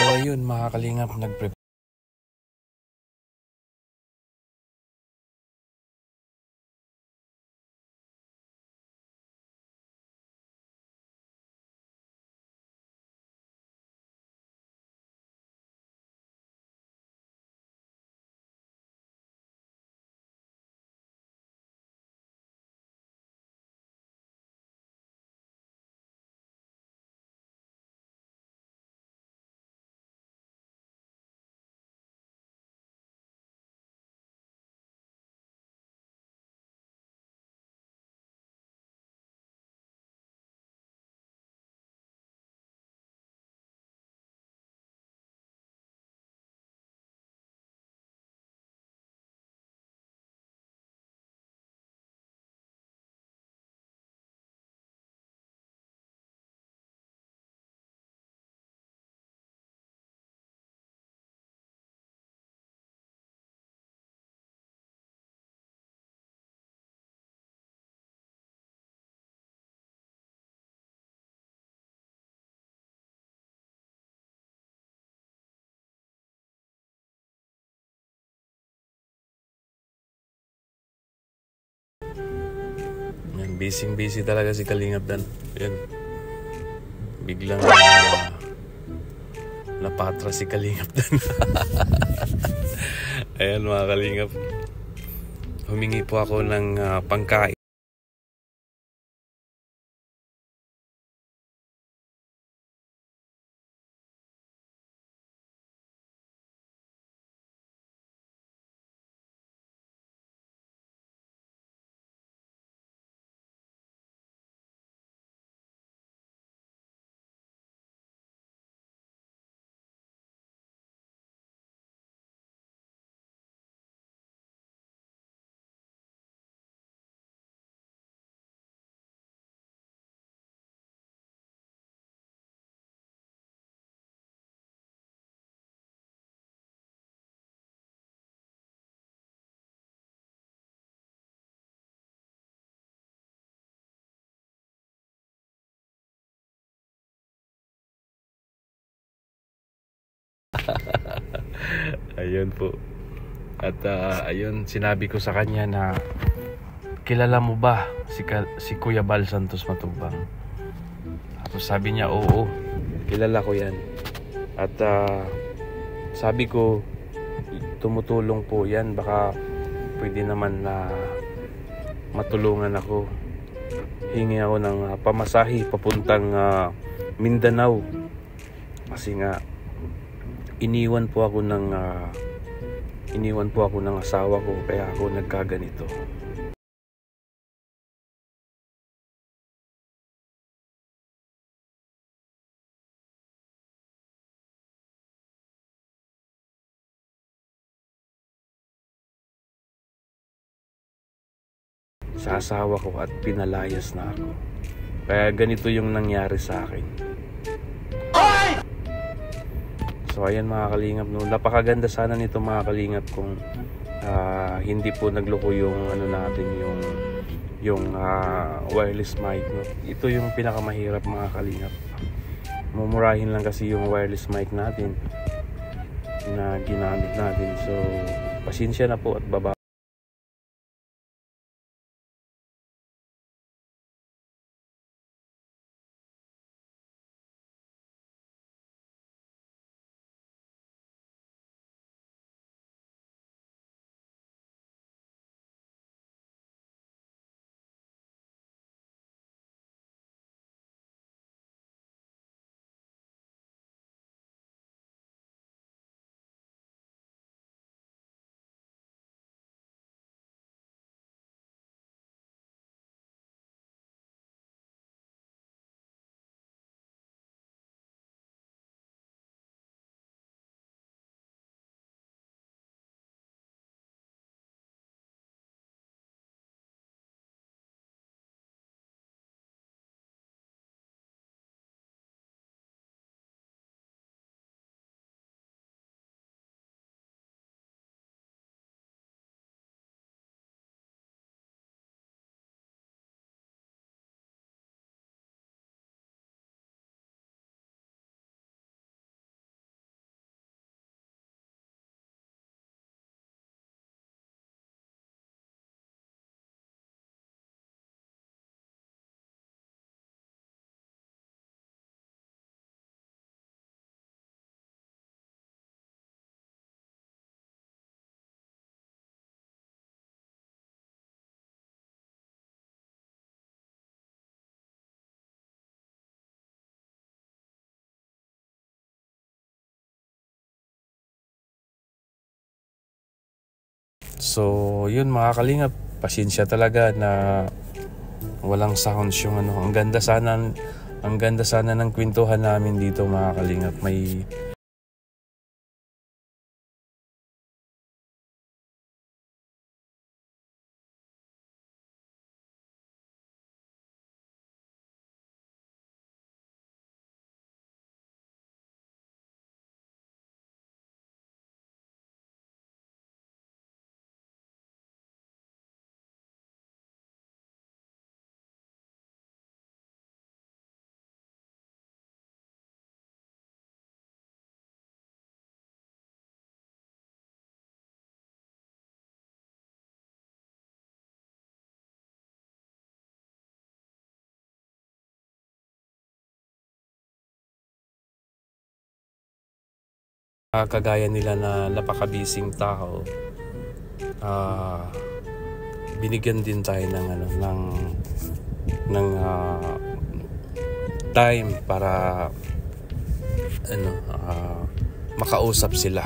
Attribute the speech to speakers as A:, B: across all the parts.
A: ayun mga kalingap, busy talaga si Kalingap Dan. Yan. Biglang napatra si Kalingap Dan. Ayan mga Kalingap. Humingi po ako ng pangkain. Ayun po. At ayun, sinabi ko sa kanya na kilala mo ba si Kuya Bal Santos Matubang? Tapos sabi niya, oo, kilala ko yan. At sabi ko, tumutulong po yan. Baka pwede naman na matulungan ako. Hingi ako ng pamasahe papuntang Mindanao. Kasi nga, iniwan po ako ng asawa ko, kaya ako nagkaganito. Sa asawa ko at pinalayas na ako. Kaya ganito yung nangyari sa akin. So ayan mga Kalingap, no, napakaganda sana nito mga Kalingap kung hindi po nagloko yung natin, yung wireless mic, no. Ito yung pinakamahirap mga Kalingap. Mumurahin lang kasi yung wireless mic natin na ginamit natin. So pasensya na po at baba. So yun mga kalingap, pasensya talaga na walang sounds yung ano. Ang ganda sana ng kwentuhan namin dito mga kalingap. May kagaya nila na napakabising tao, binigyan din tayo ng ano ng time para ano makausap sila.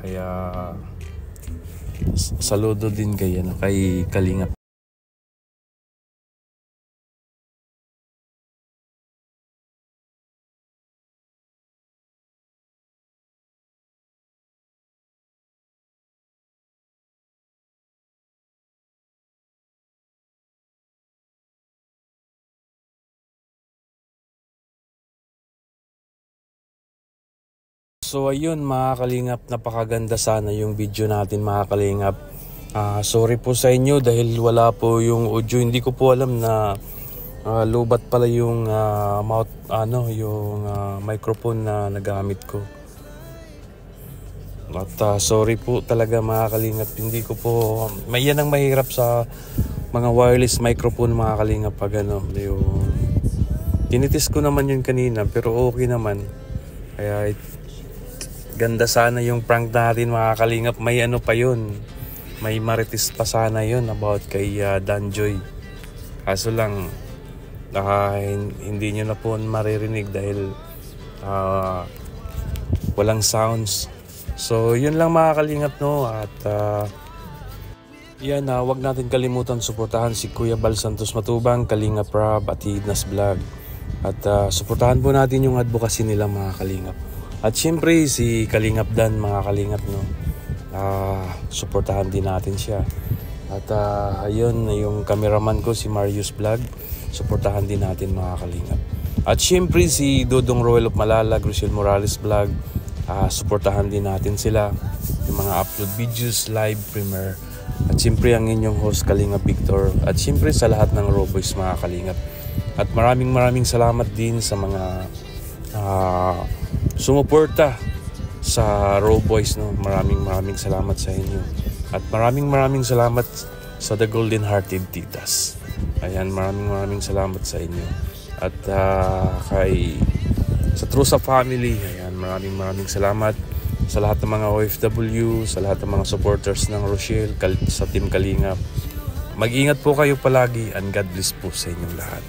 A: Kaya saludo din kay Kalingap. So ayun mga kalingap, napakaganda sana yung video natin mga kalingap. Sorry po sa inyo dahil wala po yung audio. Hindi ko po alam na lobat pala yung microphone na nagamit ko. At sorry po talaga mga kalingap, hindi ko po may yan ang mahirap sa mga wireless microphone mga kalingap pag ano yung tinitis ko naman yun kanina pero okay naman. Kaya ganda sana yung prank natin mga kalingap. May ano pa yun, may marites pa sana yun about kay Danjoy. Kaso lang hindi nyo na po maririnig dahil walang sounds. So yun lang mga kalingap no. At yan, wag natin kalimutan suportahan si Kuya Bal Santos Matubang, Kalingap Rob at Hidnas Vlog. At suportahan po natin yung advocacy nila mga kalingap. At syempre si Kalingap Dan mga kalingap no. Suportahan din natin siya. At ayun yung cameraman ko si Marius Vlog, suportahan din natin mga kalingap. At syempre si Dodong Royal of Malalag, Rosel Morales Vlog, suportahan din natin sila. Yung mga upload videos, live premiere. At syempre ang inyong host Kalingap Victor. At syempre sa lahat ng Roboys mga kalingap. At maraming salamat din sa mga sumuporta sa Raw Boys no. Maraming salamat sa inyo. At maraming salamat sa The Golden Hearted Titas. Ayan, maraming salamat sa inyo. At sa Trusa Family, ayan, maraming salamat sa lahat ng mga OFW, sa lahat ng mga supporters ng Rochelle, sa Team Kalingap. Mag-ingat po kayo palagi and God bless po sa inyong lahat.